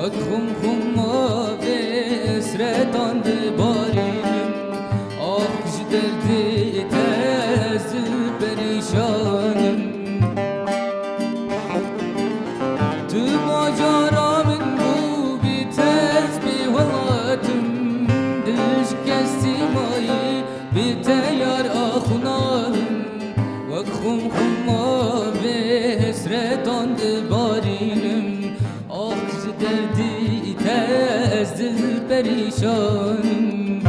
وکم خما به اسرتان دباریم آخش دردی تز پریشانم تو ماجرا من بو بی تز بی ولاتم دلش کسی مایی بی تیار آخونام وکم خما به اسرتان دباریم آخش دردی تز پریشانم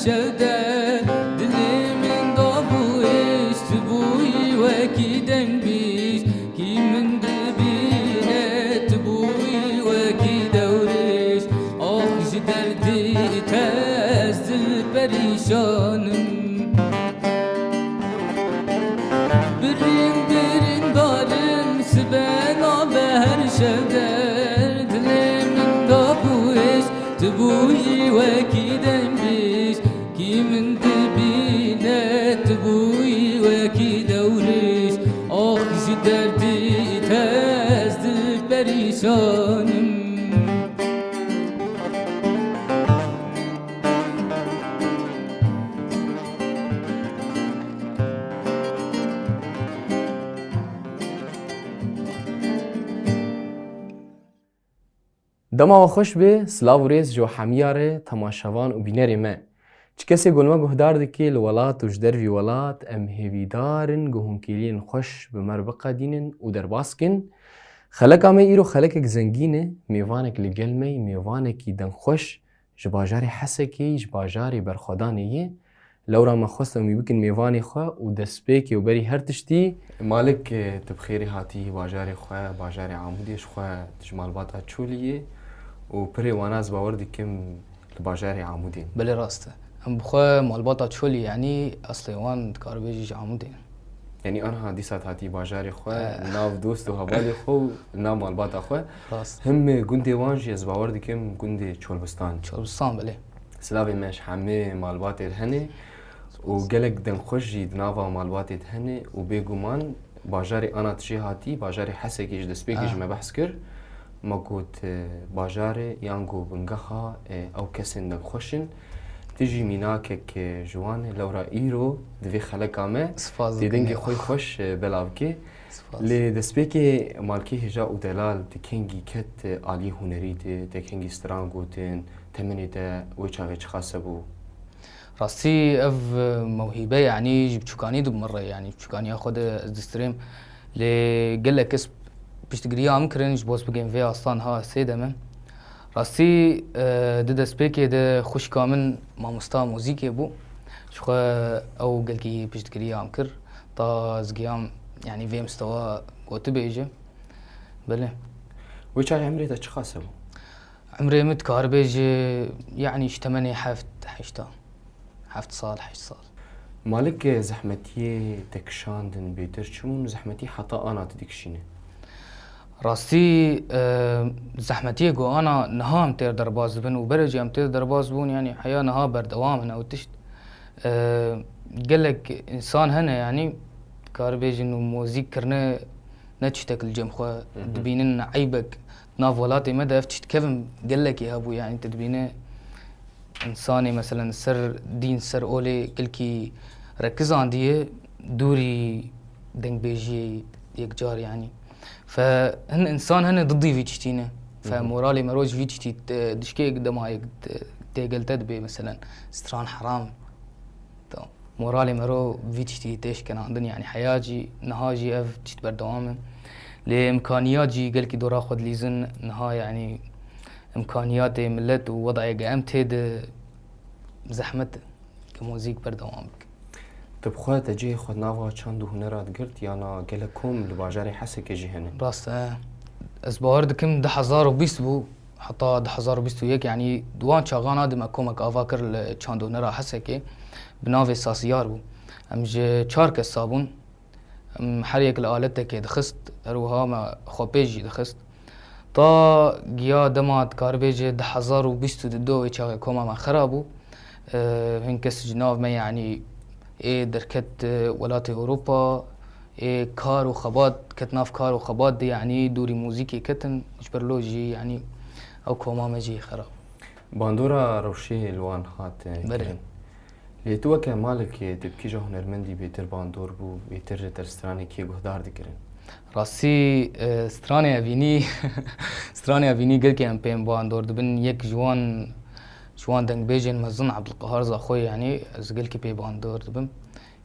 شده دلی من دابویش تبوی وکی دنگ بیش کی من دبینه تبوی وکی دورش آخش دردی تز دل پریشانم برین دارم سبنا به هر شده دلی من دابویش تبوی وکی دنگ بیش کی من دبینه تبوی وکی دورش آخش دردی تز دل پریشانم دما خوش به سلاو ریز جو حمیاره تماشاوان و بینری ما چه کسی گلما گهدار دکی لولات و جدر وی ولات ام هیویدارن گهونکیلین خوش به مربقه دینن و در باسکن خلق آمه ایرو خلقک زنگینه میوانک لگلمی میوانکی دن خوش جباجاری حسکی جباجاری برخودانیه لورا ما خواست می بکن میوانی خواه و دسپیکی و بری هر تشتی مالک تبخیری هاتی باجاری خواه باجاری عمودیش خواه تجمال باتا چولیه و پری واناز باوردی کم باجاری عمودین بله راسته هم بخواه مالباتا چولی یعنی اصلی وان کار بیجیش عمودین یعنی آنها دیسات هاتی باجاری خواه ناو دوست و حوالی خو ناو مالباتا خواه راست هم گنده وانجی از باوردی کم گنده چولبستان چولبستان بله سلاوی مش همه مالبات هنه و گلک دن خوش جید ناوا مالبات هنه و بگومان باجاری آنا تشی هاتی باجاری حسکیش دسپیکیش ما بحث کر ما گوت باجاری یانگو بنگخا او کسین دن خوشن تجي ميناكك جوان لورا ايرو دوي خلقامه ديدنگي خوي خوش بلاوكي لي دسبيكي مالكي هجا و دلال تكينجي كت آلي هنري تكينجي سترانگوتن تمني تا ويچاوي چخاسبو راستي اف موهبه يعني جبتشوكاني دو مرة يعني بتشوكاني اخد دستريم لي قال كسب بيشتغريا مكرنج بوس بجيم في اصلا ها سيدمه راستی ده سپیکی ده خوش کامن ماموستا موزیکی بو شخو او گلکی پیشتگیری هم کر تا زگیام يعني في مستوى قوت بيجي بله ويش عمري تا چخاسه بو؟ عمري متكار بيجي يعني اشتمني حفت صال 8 صال مالك زحمتي تكشاندن بيتر چون زحمتي حتى انا تدكشينه راستي زحمتي جو انا نها متير درباز بن وبرجي متير درباز بون يعني حياة نها بردوام هنا وتشت قالك انسان هنا يعني كاربيج انه موزيك كرنا نتشتك الجم خو دبينن عيبك نافولاتي مدى افتشت كيفن قالك يا ابو يعني تدبينه انساني مثلا سر دين سر اولي كلكي ركز عندي دوري دنگ بيجي يكجار يعني فهن انسان هن ضدي في تشتينه فمورالي مروج في تشتي دشكي قدام تيقل تدبي مثلا ستران حرام مورالي مرو في تشتي تيش كان عندنا يعني حياجي نهاجي اف تشت بردوامن لامكانياتي قال كي دورا خد ليزن نها يعني امكانياتي ملت ووضعي قامت هيد زحمت كموزيك بردوامك طب خوات اجي خود ناوا چاندو هنرات قلت يانا قالكم لباجاري حسك اجي هنا راست از باورد كم 10,020 بو حتى 2021 يعني دوان شاغانا دم كومك افاكر چاندو نرا حسكي بناوي ساسيار بو ام جه 4 کس صابون ام هر یک الالت که دخست روها ما خوبیجی دخست تا گیا دمات کاربیج 2022 چاغ کوما ما خرابو هن کس جناو ما يعني ايه دركت ولات اوروبا ايه كار وخبات كتناف كار وخبات دي يعني دوري موزيكي كتن جبرلوجي يعني او كوما مجي خراب باندورا روشي الوان خات بله ليتوا كمالك تبكي جو هنرمندي بيتر باندور بو بيتر ترستراني كي گهدار دكرن راسي ستراني ابيني ستراني ابيني قال كي ام بين باندور دبن يك جوان دنگ بيجن مزن عبد القهار زاخوي يعني از قال كي بي باندور دبن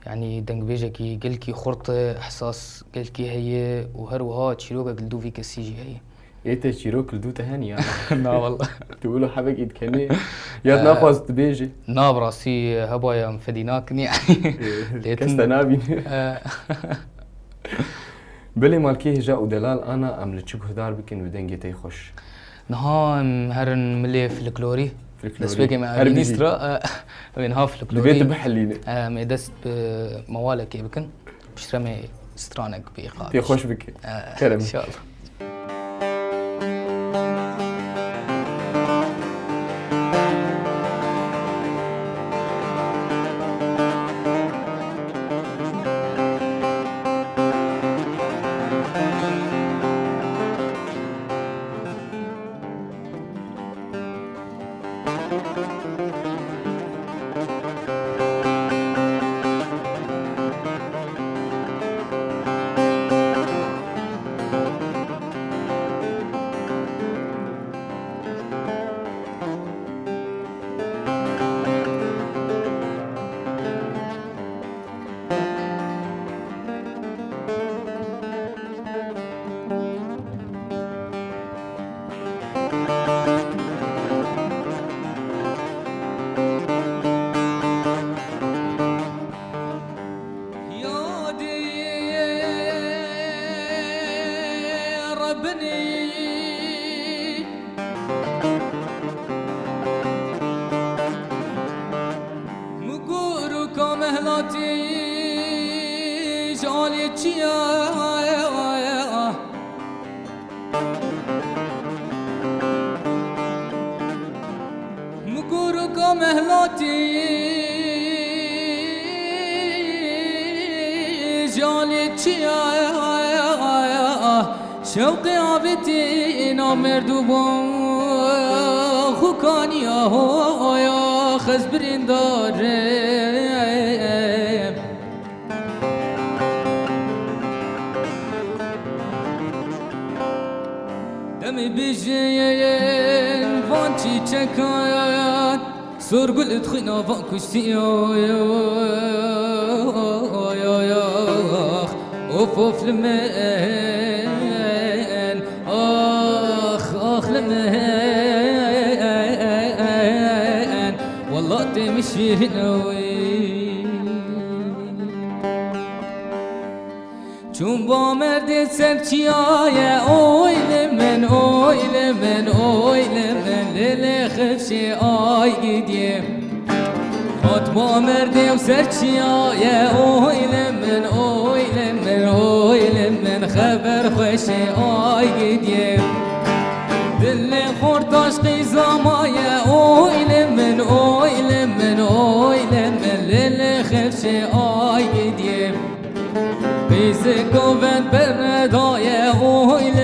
يعني دنگ بيجا كي قال كي خرط احساس قال كي هي وهروها تشيروكا قلدو في كسيجي هي ايتا تشيروك لدو تهاني يعني لا والله تقولوا حبك ايد كني يا تنافس تبيجي نا براسي هبايا مفديناكني يعني كستنابي بلي مالكي جاء ودلال انا ام لتشو گهدار بكن ودنگي تي خوش نها هرن ملي فلكلوري بس بيجي مع مينسترا وين ها فلكلوري بيت بحليني ميدست بموالك بكن بشترمي سترانك بإيقاع تي خوش بك كرم ان شاء الله شوقي عبتي نامرد خوكاني يا خزبرين دارم دمي بيجين فانتي تشكايات سرقل ادخينا فانكشتي يا اوف لمن اخ لمن والله تمشي هنوي چون با مرد سرچیای اویل من لیل خفشی آی گیدیم هات با مرد سرچیای اویل من خبر خوشی آی گیدیم دل خورتاش قیزامای اویل من لیل خفشی آی گیدیم قوت بردای اویل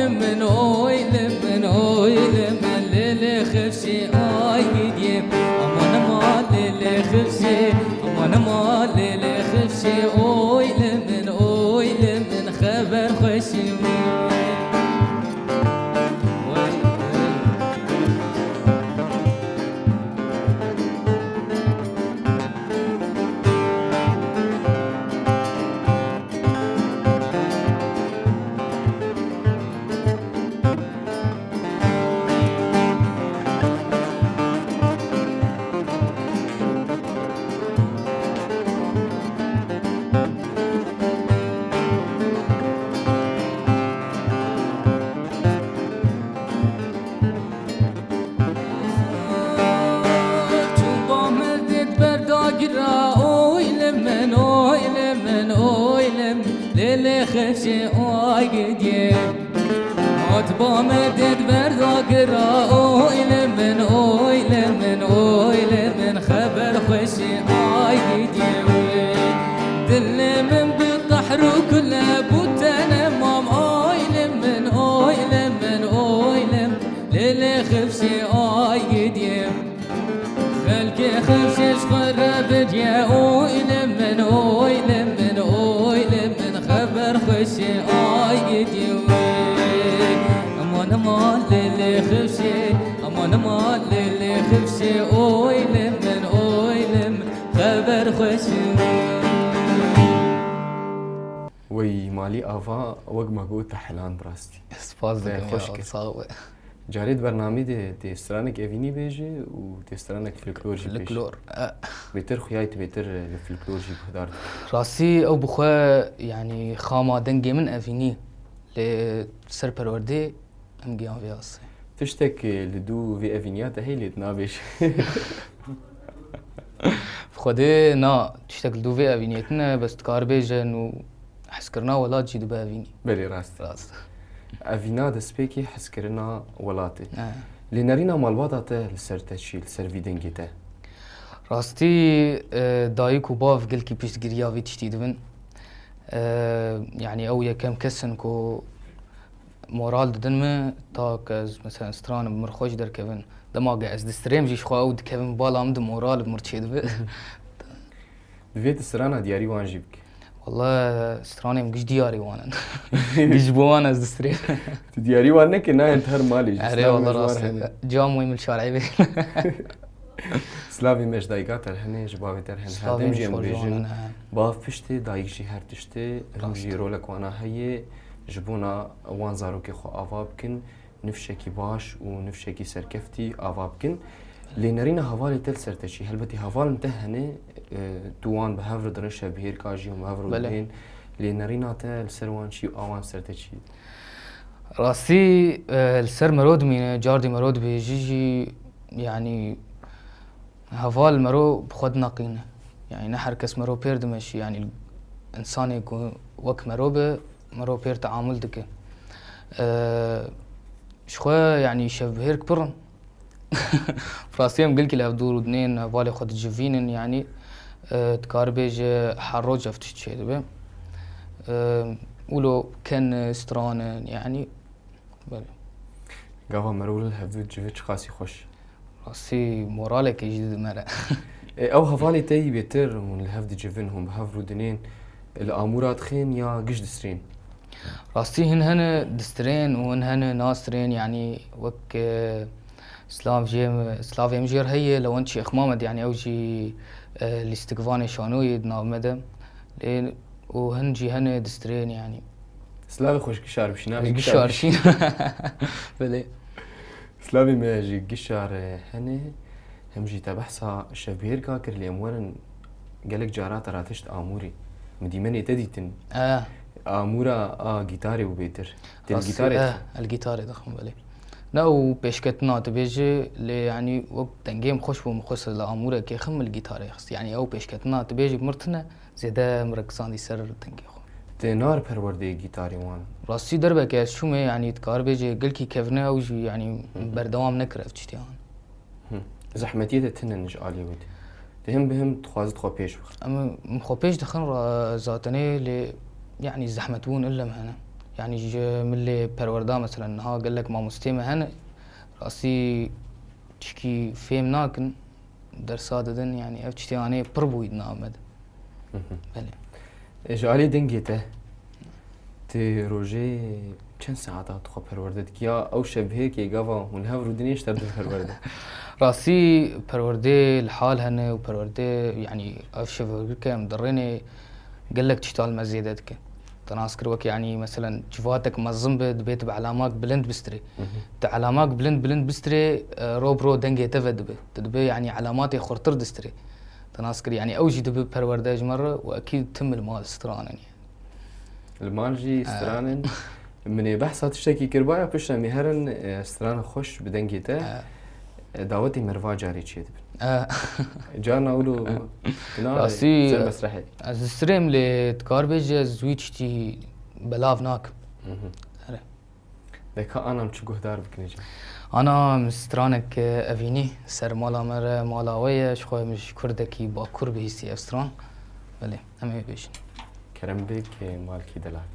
من لیل خفشی آی گیدیم امان ما لیل خفشی اویل من خبر خوشی آيدي أتبا مدد برداقرا أويل من خبر خوشي آيدي دل من بالطحر وكل بوتنا مام أويل من ليلي خفشي آيدي خلقي خفشي شخرب يا أويل من خبر خوشي آيدي أمان مال ليلي خفشي أمان مال ليلي خفشي أويل من خبر خوشي وي مالي افا وق ما قلت حلان براستي سپاس دکم خوش یا که. صاحب جاريت برنامج دي استرانك افيني بيجي و دي استرانك فلكلور جي بيجي الكلور بيتر خيايت بيتر الفلكلور جي بهدار راسي او بخوا يعني خاما دنجي من افيني لسر پروردي ام گيان وياس تشتك لدو في افينيات هي اللي تنابش بخوده نا تشتغل دو في افينيتنا بس تكار بيجا انه حسكرنا ولا تجي دبا افيني بلي راست راس افينا دسبيكي حسكرنا ولاتي لنرينا مالباطة لسرتشي لسر في دنجيته راستي دايك وباف قل كي بيش تقريا في تشتي دبن يعني او يكم كسن كو مورال ددن ما تاكز مثلا ستران بمرخوش در كيفن دماغ از دستريم جيش خو اود كيفن بالا مد مورال بمرتشي دب بفيت السرانة دياري وان جيبك والله ستراني مش دياري وانا مش بوانا از دستريم دياري وانا كنا انتهر مالي عري والله راسي جام ويم الشارع بي سلافي مش دايقات الهني جبابي درهن سلافي هادم جي مش امبيجن فرجوانا. باف بشتي دايق جي هر تشتي هم جي رولك وانا هي جبونا وان زاروكي خو افابكن نفشكي باش ونفشكي سركفتي افابكن لنرينا هوالي تل سرتشي هلبتي هوال انتهني دوان بهافر درنشا بهير كاجي ومهافر بله. ودين لنرينا تل سروان شي اوان سرتشي راسي السر مرود من جاردي مرود بيجي يعني هفال مرو بخود ناقينه يعني نحر كس مرو بير دمشي يعني الانسان يكون وك مرو بير تعامل دك شخوا يعني شبهير كبرن فراسيم قلك له دور ودنين بالي خود جفينن يعني تكاربيج حروج افتش شي دبا ولو كان ستران يعني بله قاوا مرول هفدو جيفيتش خاسي خوش راسي مورالك يجد مرة او هفالي تاي بيتر من الهفد جيفنهم بهافرو دنين الامورات خين يا قش دسرين راسي هن دسترين وهن ناصرين يعني وك سلاف يمجير هي لو انت شيخ محمد يعني او جي الاستقفاني شانوي دنا مدى وهن جي هن دسترين يعني سلافي خوش قشار بشنامي قشار شين بلي سلافي ما جي قشار هني هم جي تبحثا شبير كاكر اللي امورن قالك جارات راتشت اموري مديمني تديتن امورا جيتاري وبيتر الجيتاري الجيتاري ضخم بلي نو بيشكتنا تبيجي اللي يعني وقت تنجيم خوش ومخصص لاموره كي خم الجيتاري خص يعني او بيشكتنا تبيجي مرتنا زيدا مركزان دي سر تنجي خو تنار پروردي جيتاري وان راسي دربك يا شو ما يعني تكار بيجي قلكي كيفنا وجي يعني بردوام نكرف تشتيان زحمتي تنن نجالي ود تهم بهم تخواز تخو بيش وقت اما مخو بيش دخن ذاتني اللي يعني زحمتون الا مهنا يعني من اللي بروردا مثلا ها قال لك ما مستيمه هنا راسي تشكي فيم ناكن درسات دن يعني افتشتي اني بربو يدنا مد بله جالي دنجيته تي روجي كم ساعات تخو پروردت يا او شبه كي غافا من هافرو دنيش ترد پرورده راسي پروردي الحال هنا وپروردي يعني افشف كم دريني قال لك تشتغل مزيدتك تناسكر وك يعني مثلا جواتك منظم بيت بعلامات بلند بستري علامات بلند بستري روبرو دنجي تفد تدبي يعني علامات خرطر دستري تناسكر يعني اوجي دبي برورداج مره واكيد تم المال سترانن يعني المال جي سترانن من بحثات تشتكي كربايا بشنا مهرن ستران خوش بدنجيته دعوتي مرفا جاري تشيد جانا اولو راسي مسرحي از ستريم لي تكاربيج زويتشتي بلاف ناك آره. دکا آنم چه گهدار بکنیجا؟ أنا مسترانك أفيني سر مالا مرة مالاوية شخوي مش كردكي باكور بهيسي أستران بله همه بيشن کرم بک مالکی دلال.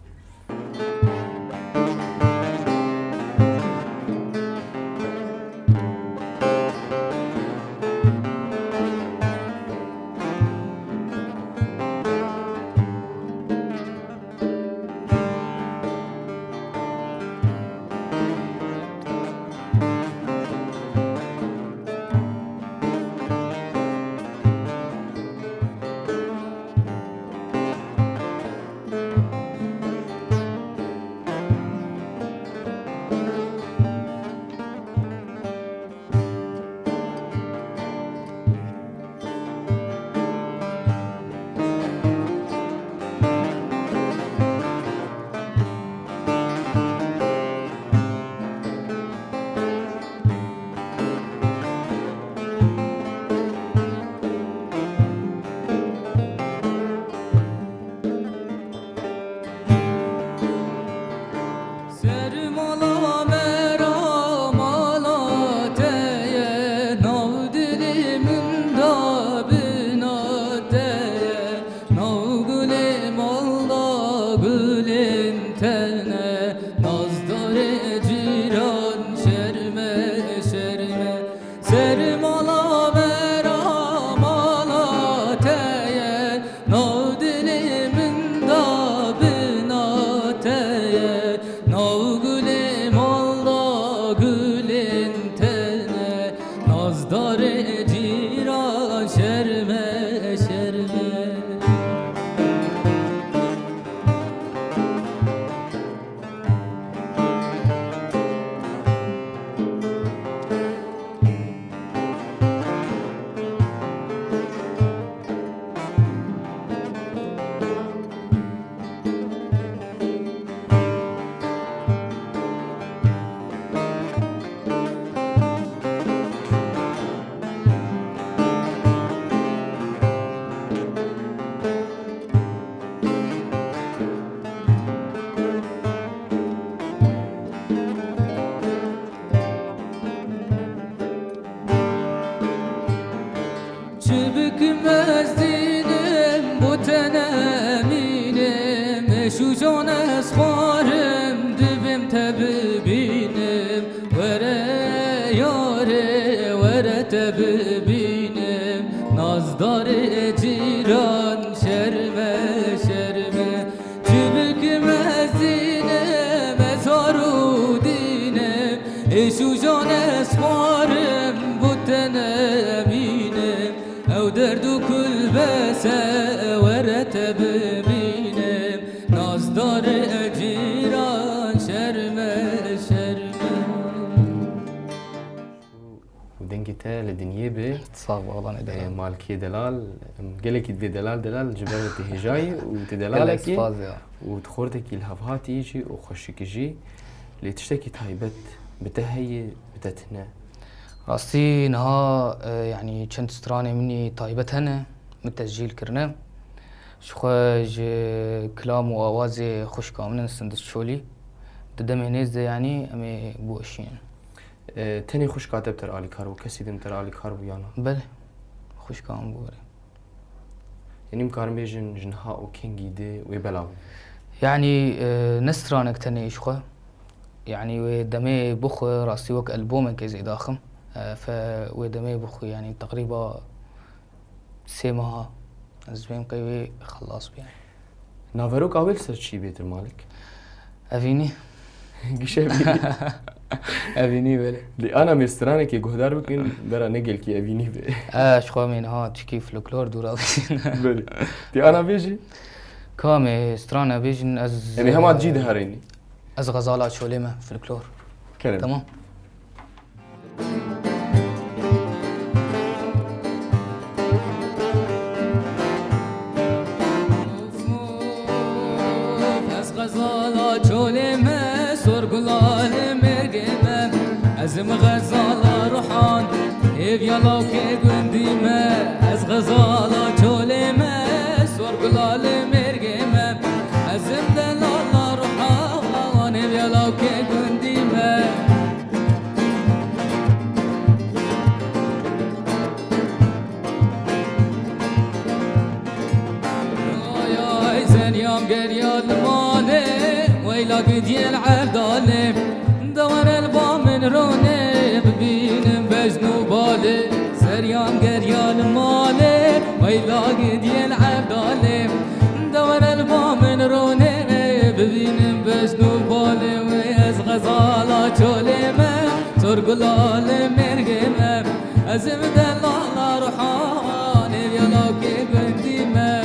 لدنيا به صعب والله ندلال مالكي دلال قالك يدي دلال جبرتي هجاي وتدلالك وتخورتك الهفهاتي يجي وخشك يجي اللي تشتكي تهيبت بتهي بتتنا راستي نها يعني كنت ستراني مني طيبت هنا من تسجيل كرنا شخوج كلام وآوازي خوش كامنا سندس شولي ددمي نيزة يعني أمي بوشين تاني خوش كاتب تر آلي كارو كسي دم تر آلي كارو يانا بله خوش كام بوري يعني مكارم بيجن جنها او كينجي دي ويبلاو يعني نسترانك تاني شخو يعني ودمي بخو راسي وك ألبومه كزي داخم ودمي بخو يعني تقريبا سيمها زبين قيوي خلاص يعني نافروك أول سرشي بيت المالك أفيني قشة بي أفيني بله لي أنا مسترانة كي جهدار بكن برا نقل كي أفيني بي شخو من ها تشكي فلكلور دورا بله تي أنا بيجي كامي سترانة بيجن أز يعني هما تجي دهاريني أز غزالات شوليمة فلكلور كلام تمام ازم غزالة روحان ايف يلاو كي قنديمة از غزالة جوليمة سور قلال مرقيمة ازم دلالة روحان ويلا قد يلعب ظالم دور البامن رونه ببين بس نوبالي ويز غزالة شوليمة سور قلال مرقمة أزم دلال روحاني يلا كيف انتيمة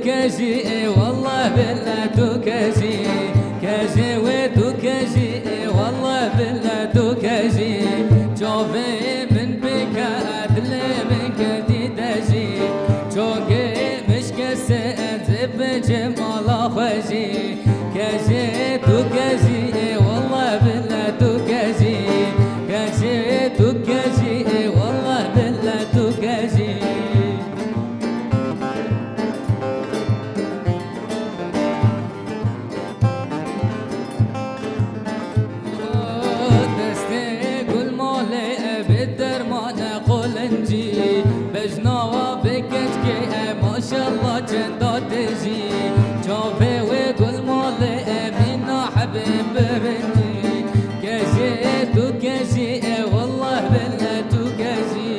كاجي والله بالله توكاجي كاجي وتوكاجي والله بالله توكاجي شوفي من بكات اللي من كدي داجي شوقي مش كسات زب جمال خوجي كاجي توكاجي والله بالله توكاجي كاجي توكاجي والله بالله توكاجي بجنوا بكشكي ما شاء الله جندا تجي شوفي وكل مالي منا حبيب برنجي كاجي توكاجي والله بالله توكاجي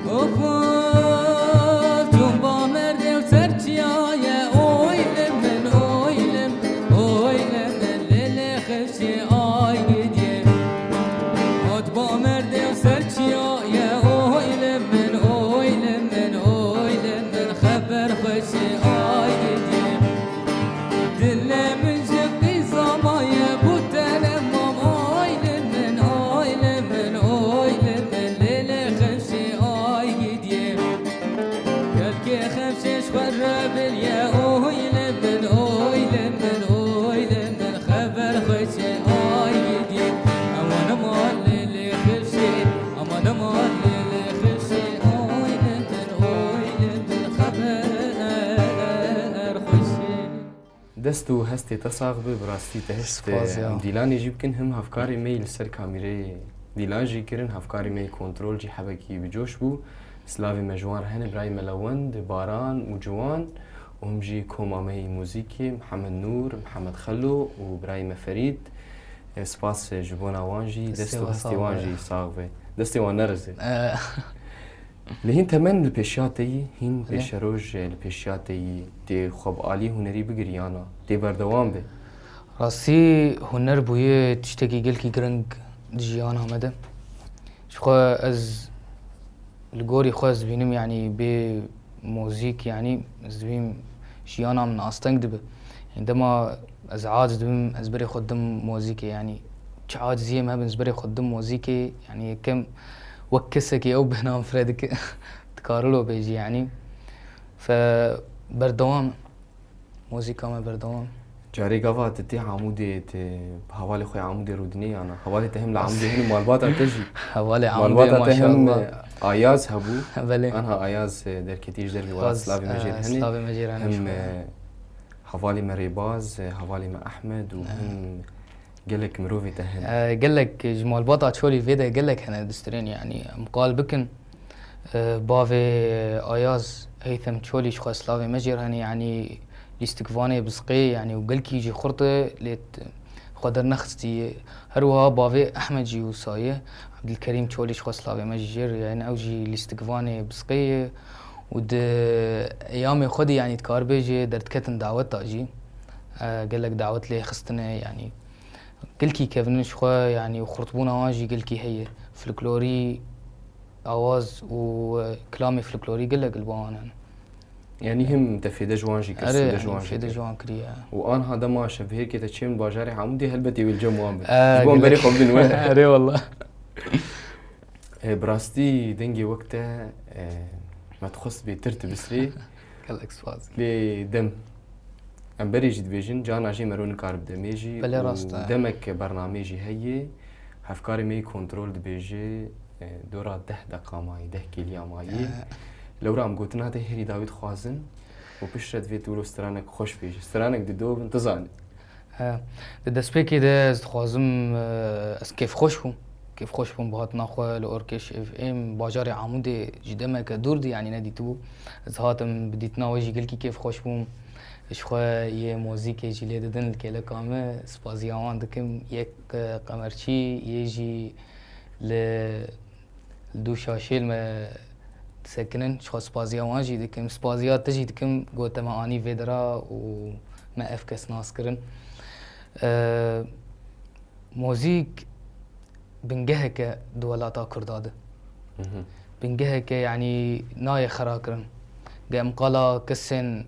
وفوت جنبا مردي وسرجيا يا اويلم من اويلم اويلم اللي خفشي اي قديم وجنبا مردي وسرجيا يا اويلم من خوشي آي قديم دلي من جبتي صمايا بوتنا مام آيلم من آيلم من آيلم من ليلي خفشي آي قديم كالكي خفشي شخرب يا آيلم من آيلم من آيلم من خبر خوشي آي قديم أما مال ليلي خفشي أما مال ليلي خفشي آيلم من آيلم من خبر دستو هستي تصاغ براستي تهست ديلان يجيب كن هم هفكاري مي لسر كاميري ديلان جي كرن هفكاري مي كنترول جي حبكي بجوش بو سلافي مجوان هن براي ملوند باران وجوان وهم جي كوما مي موزيكي محمد نور محمد خلو وبراي فريد سباس جبونا وانجي دستو هستي وانجي صاغبي دستي وان نرزي لهين تمن البيشاتي هين بيشروج البيشاتي تي خوب عالي هنري بگريانا تي بردوام به راسي هنر بويه تشتكي قلكي قرنق جيانا مدى شخو از الجوري خو زبينم يعني بموزيك يعني زبيم جيانا من أستنقدب عندما از عاد دبم ازبري خدم موزيكي يعني عاد زي ما بنزبري خدم موزيكي يعني كم وكسك او بهنا فريدك تكارلو بيجي يعني فبردوام موزيكا ما بردوام جاري قفا تتي عمودي بحوالي خوي عمودي رودني انا حوالي تهم لعمودي هنا مالباتا تجي حوالي عمودي ما شاء الله اياز هبو بلي انا اياز دركتيج دربي ولا سلافي مجير هني سلافي مجير هم حوالي مريباز حوالي مع احمد وهم قالك مروفي تهن قالك جمال باطا تشولي فيدا قالك هنا دسترين يعني مقال بكن بافي اياز هيثم تشولي شخو سلافي مجير هني يعني لاستكفاني بسقي يعني وقالكي يجي خرطة ليت خدر نخستي هروها بافي احمد جي وصايه عبد الكريم تشولي شخو سلافي مجير يعني اوجي لاستكفاني بسقي ود ايامي خدي يعني تكاربيجي درت كتن دعوت اجي قالك دعوت لي خستنا يعني قلكي كيفن شخو يعني وخرطبونا واجي قلكي هي فلكلوري اواز وكلامي فلكلوري قلك البوانا يعني هم تفيدة جوانجي كسر دجوانجي تفيدة جوان كريا وان هذا ما شبه هيك تشيم باجاري عمودي هلبتي والجموان جوان بري خوب من وين اري والله براستي دنجي وقتها ما تخص بترتب بسري قالك سباز لدم ام بري جد بيجن جانا جي مرون كارب دميجي دمك برنامجي هي هفكاري مي كنترول دبيجي دورا 10 دقيقة ماي 10 كيليا ماي لو رام قلتنا هذا هري داوود خوازن وبشرت في تولو سترانك خوش بيجي سترانك ددو بنتظاني ده سبيكي ده خوازم اس كيف خوشو كيف خوش بون بهات ناخوا لأوركش اف ام باجاري عمودي جدما كدوردي يعني ناديتو زهاتم بديت ناوجي قلكي كيف خوش بون اشخوا يه موزيك يجي لي ددن الكيلا كامه سبازياوان دكم يك قمرشي يجي ل دو شاشيل ما تسكنن شخوا سبازياوان جي دكم سبازيات تجي دكم قوتا ما اني فيدرا وما افكس ناس كرن موزيك بنجهك دولاتا كرداده بنجهك يعني ناي خراكرن قام قالا كسن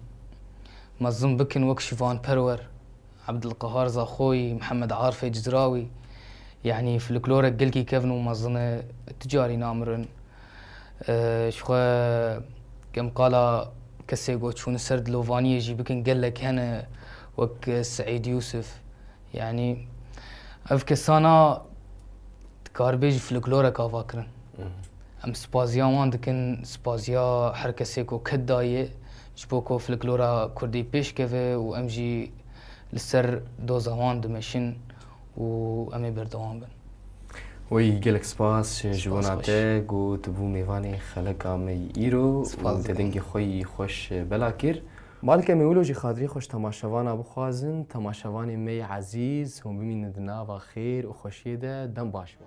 مظلوم بكن وكشفان برور عبد القهار زاخوي محمد عارف جزراوي يعني فلكلورك قلكي كيفن ومظنة تجاري نامرن شخوا قام قالا كسي قوت شون السرد لوفاني يجي بكن قلك هنا وك سعيد يوسف يعني افكسانا كاربيج فلكلورا كافاكرن ام سبازيا وان دكن سبازيا حركة سيكو كداية جبوكو فلكلورا كردي بيش كيفي و امجي لسر دوزاوان دمشن و امي بردوان بن وي جالك سباس جواناتك و تبو ميفاني خلقا مي ايرو و تدنگي خوي خوش بلاكير مالك ميولو جي خاطري خوش تماشاوانا بخوازن تماشاواني مي عزيز هم بمين دناوا خير و خوشيده دم باش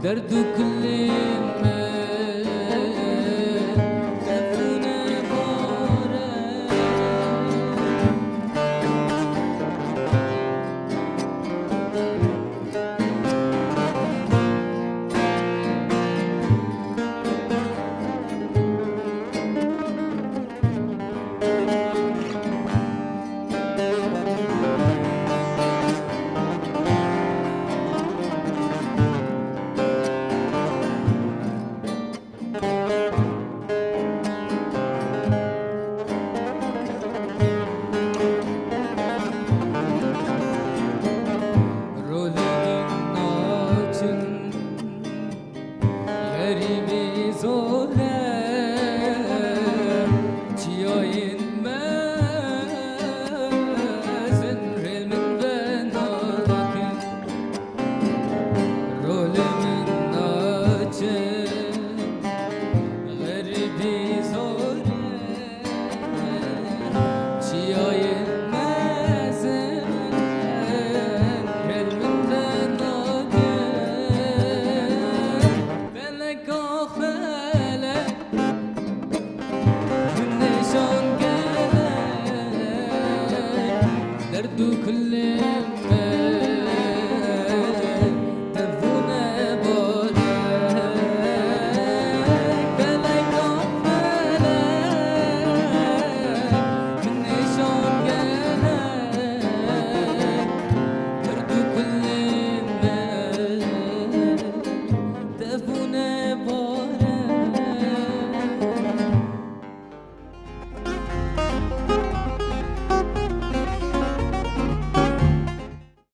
درد كل ما